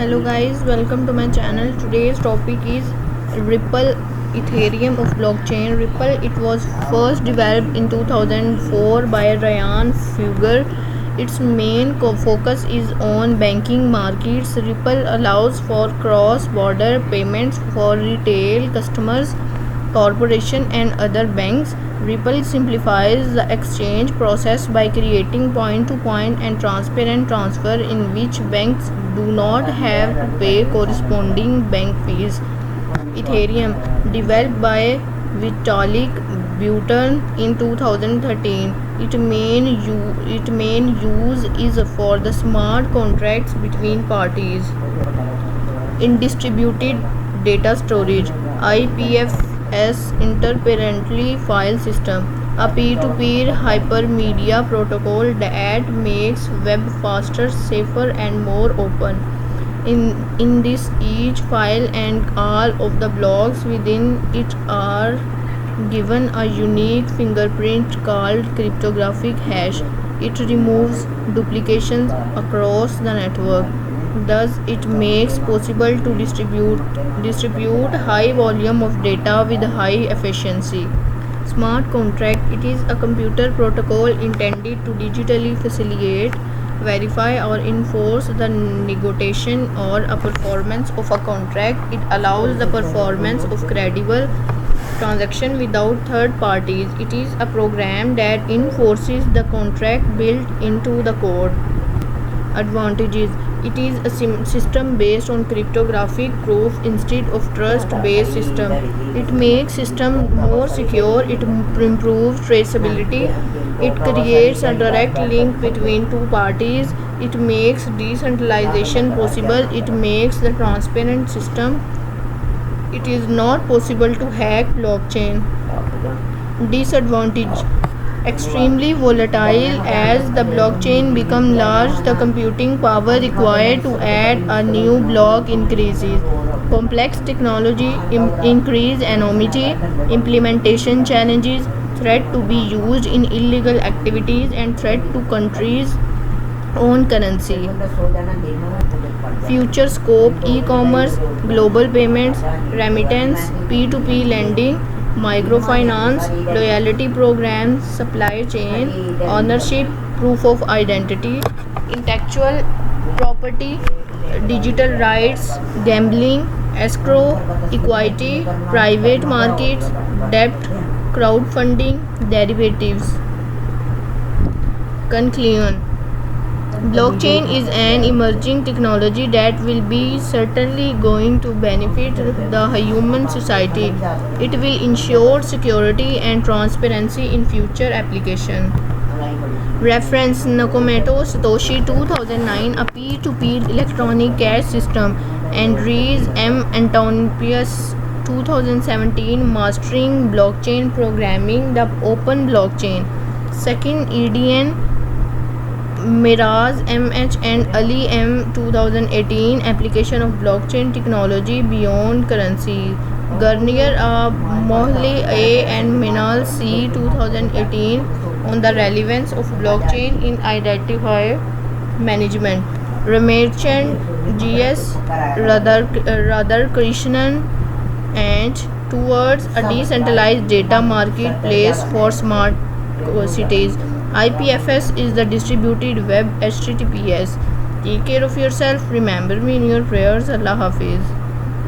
Hello guys, welcome to my channel. Today's topic is Ripple Ethereum of blockchain. Ripple, it was first developed in 2004 by Ryan Fugger. Its main focus is on banking markets. Ripple allows for cross-border payments for retail customers, corporation and other banks. Ripple simplifies the exchange process by creating point-to-point and transparent transfer in which banks do not have to pay corresponding bank fees. Ethereum, developed by Vitalik Buterin in 2013. Its main use is for the smart contracts between parties. In distributed data storage, IPFS, interparently file system, a peer-to-peer hypermedia protocol that makes web faster, safer and more open. In this, each file and all of the blocks within it are given a unique fingerprint called cryptographic hash. It removes duplications across the network. Thus, it makes possible to distribute high volume of data with high efficiency. Smart contract, it is a computer protocol intended to digitally facilitate, verify or enforce the negotiation or a performance of a contract. It allows the performance of credible transaction without third parties. It is a program that enforces the contract built into the code. Advantages, it is a system based on cryptographic proof instead of trust-based system. It makes system more secure. It improves traceability. It creates a direct link between two parties. It makes decentralization possible. It makes the transparent system. It is not possible to hack blockchain. Disadvantage, extremely volatile. As the blockchain becomes large, the computing power required to add a new block increases. Complex technology, increased anonymity, implementation challenges, threat to be used in illegal activities and threat to countries' own currency. Future scope, e-commerce, global payments, remittance, P2P lending, microfinance, loyalty programs, supply chain, ownership, proof of identity, intellectual property, digital rights, gambling, escrow, equity, private markets, debt, crowdfunding, derivatives. Conclusion, blockchain is an emerging technology that will be certainly going to benefit the human society. It will ensure security and transparency in future application. Reference, Nakamoto Satoshi 2009, a peer-to-peer electronic cash system. Andres M. Antonopoulos 2017, Mastering Blockchain Programming, the Open Blockchain. Second, Edian Miraz MH and Ali M 2018, Application of Blockchain Technology Beyond Currency. Garnier Mohley A and Minal C 2018, on the relevance of blockchain in identity management. Ramarchand GS Radhakrishnan and towards a decentralized data marketplace for smart cities. IPFS is the distributed web HTTPS. Take care of yourself. Remember me in your prayers. Allah Hafiz.